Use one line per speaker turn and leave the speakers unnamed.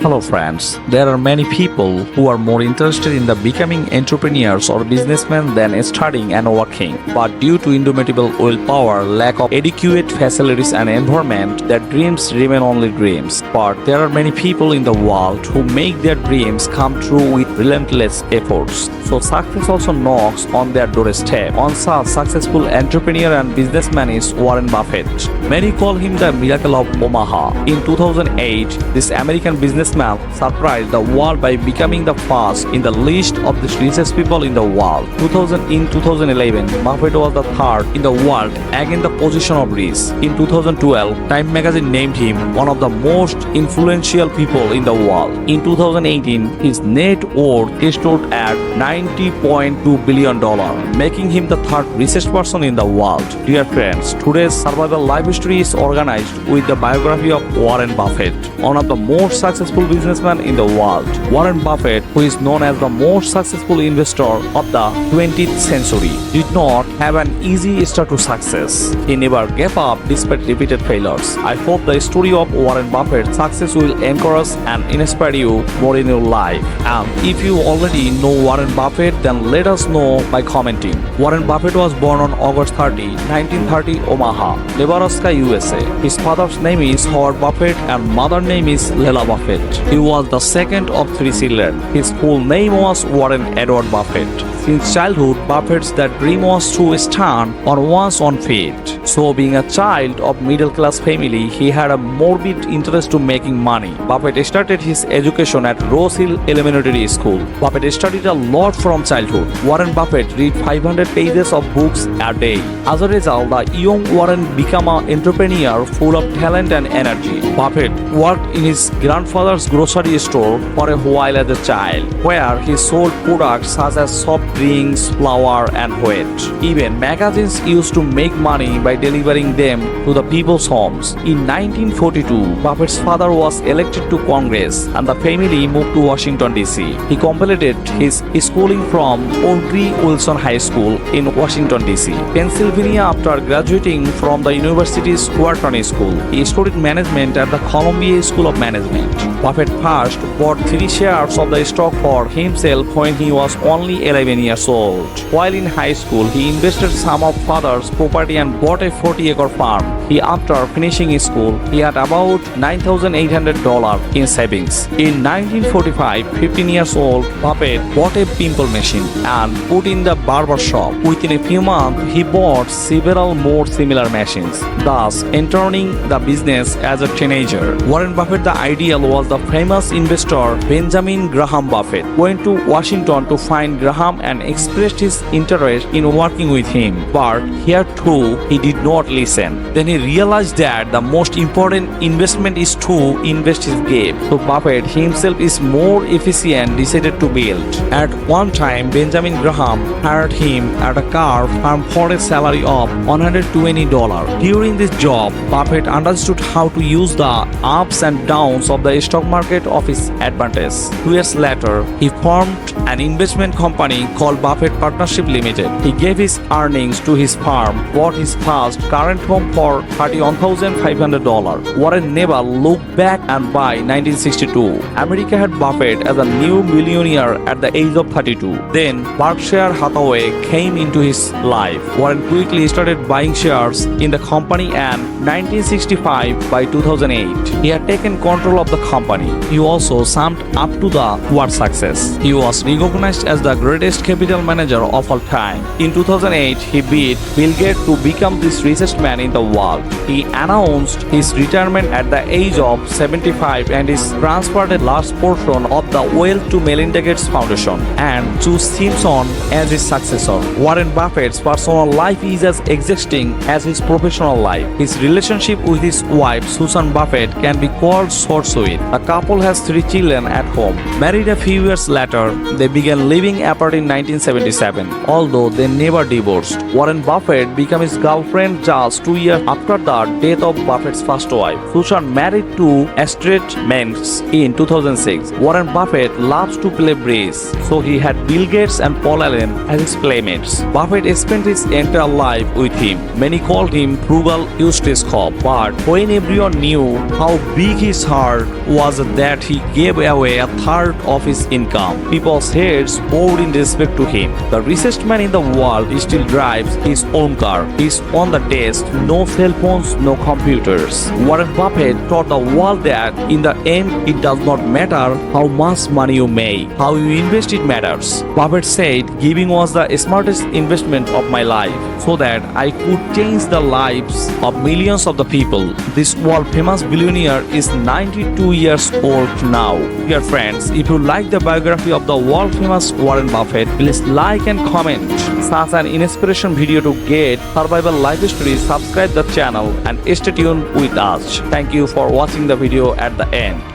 Hello friends, there are many people who are more interested in the becoming entrepreneurs or businessmen than studying and working. But due to indomitable willpower, lack of adequate facilities and environment, their dreams remain only dreams. But there are many people in the world who make their dreams come true with relentless efforts. So success also knocks on their doorstep. One such successful entrepreneur and businessman is Warren Buffett. Many call him the miracle of Omaha. In 2008, this American businessman surprised the world by becoming the first in the list of the richest people in the world. In 2011, Buffett was the third in the world, again the position of rich. In 2012, Time magazine named him one of the most influential people in the world. In 2018, his net worth stood at $90.2 billion, making him the third richest person in the world. Dear friends, today's survival life history is organized with the biography of Warren Buffett, one of the most successful businessmen in the world. Warren Buffett, who is known as the most successful investor of the 20th century, did not have an easy start to success. He never gave up despite repeated failures. I hope the story of Warren Buffett's success will encourage and inspire you more in your life. And if you already know Warren Buffett, then let us know by commenting. Warren Buffett was born on August 30, 1930, Omaha, Nebraska, USA. His father's name is Howard Buffett and mother's name is Lela Buffett. He was the second of three children. His full name was Warren Edward Buffett. Since childhood, Buffett's dream was to stand on one's own feet. So, being a child of middle-class family, he had a morbid interest to making money. Buffett started his education at Rose Hill Elementary School. Buffett studied a lot from childhood. Warren Buffett read 500 pages of books a day. As a result, the young Warren became an entrepreneur full of talent and energy. Buffett worked in his grandfather's grocery store for a while as a child, where he sold products such as soft drinks, flour, and wheat. Even magazines used to make money by delivering them to the people's homes. In 1942, Buffett's father was elected to Congress and the family moved to Washington, D.C. He completed his schooling from Woodrow Wilson High School in Washington, D.C., Pennsylvania. After graduating from the university's Wharton School, he studied management at the Columbia School of Management. Buffett first bought 3 shares of the stock for himself when he was only 11 years old. While in high school, he invested some of father's property and bought a 40-acre farm. After finishing his school, he had about $9,800 in savings. In 1945, 15 years old, Buffett bought a pimple machine and put in the barber shop. Within a few months, he bought several more similar machines, thus entering the business as a teenager. Warren Buffett, the ideal, was the famous investor Benjamin Graham Buffett. Went to Washington to find Graham and expressed his interest in working with him. But here too, he did not listen. Then he realized that the most important investment is to invest his gap. So Buffett himself is more efficient, decided to build. At one time, Benjamin Graham hired him at a car farm for a salary of $120. During this job, Buffett understood how to use the ups and downs of the stock market of his advantage. 2 years later, he formed an investment company called Buffett Partnership Limited. He gave his earnings to his firm, bought his first current home for $31,500. Warren never looked back, and by 1962, America had Buffett as a new millionaire at the age of 32. Then Berkshire Hathaway came into his life. Warren quickly started buying shares in the company, and 1965 by 2008, he had taken control of the company. He also summed up to the word success. He was recognized as the greatest capital manager of all time. In 2008, he beat Bill Gates to become the richest man in the world. He announced his retirement at the age of 75 and is transferred a large portion of the wealth to Melinda Gates Foundation and chose Simpson as his successor. Warren Buffett's personal life is as exciting as his professional life. His relationship with his wife Susan Buffett can be called short-sweet. The couple has 3 children at home. Married a few years later, they began living apart in 1977, although they never divorced. Warren Buffett became his girlfriend just 2 years after the death of Buffett's first wife. Susan married to estranged men in 2006. Warren Buffett loves to play bridge, so he had Bill Gates and Paul Allen as his playmates. Buffett spent his entire life with him. Many called him frugal, used his cop, but when everyone knew how big his heart was was that he gave away a third of his income. People's heads bowed in respect to him. The richest man in the world still drives his own car. He's on the desk, no cell phones, no computers. Warren Buffett taught the world that in the end it does not matter how much money you make, how you invest it matters. Buffett said, giving was the smartest investment of my life, so that I could change the lives of millions of the people. This world famous billionaire is 92 years old now. Dear friends, if you like the biography of the world famous Warren Buffett, please like and comment such an inspiration video to get survival life stories. Subscribe the channel and stay tuned with us. Thank you for watching the video at the end.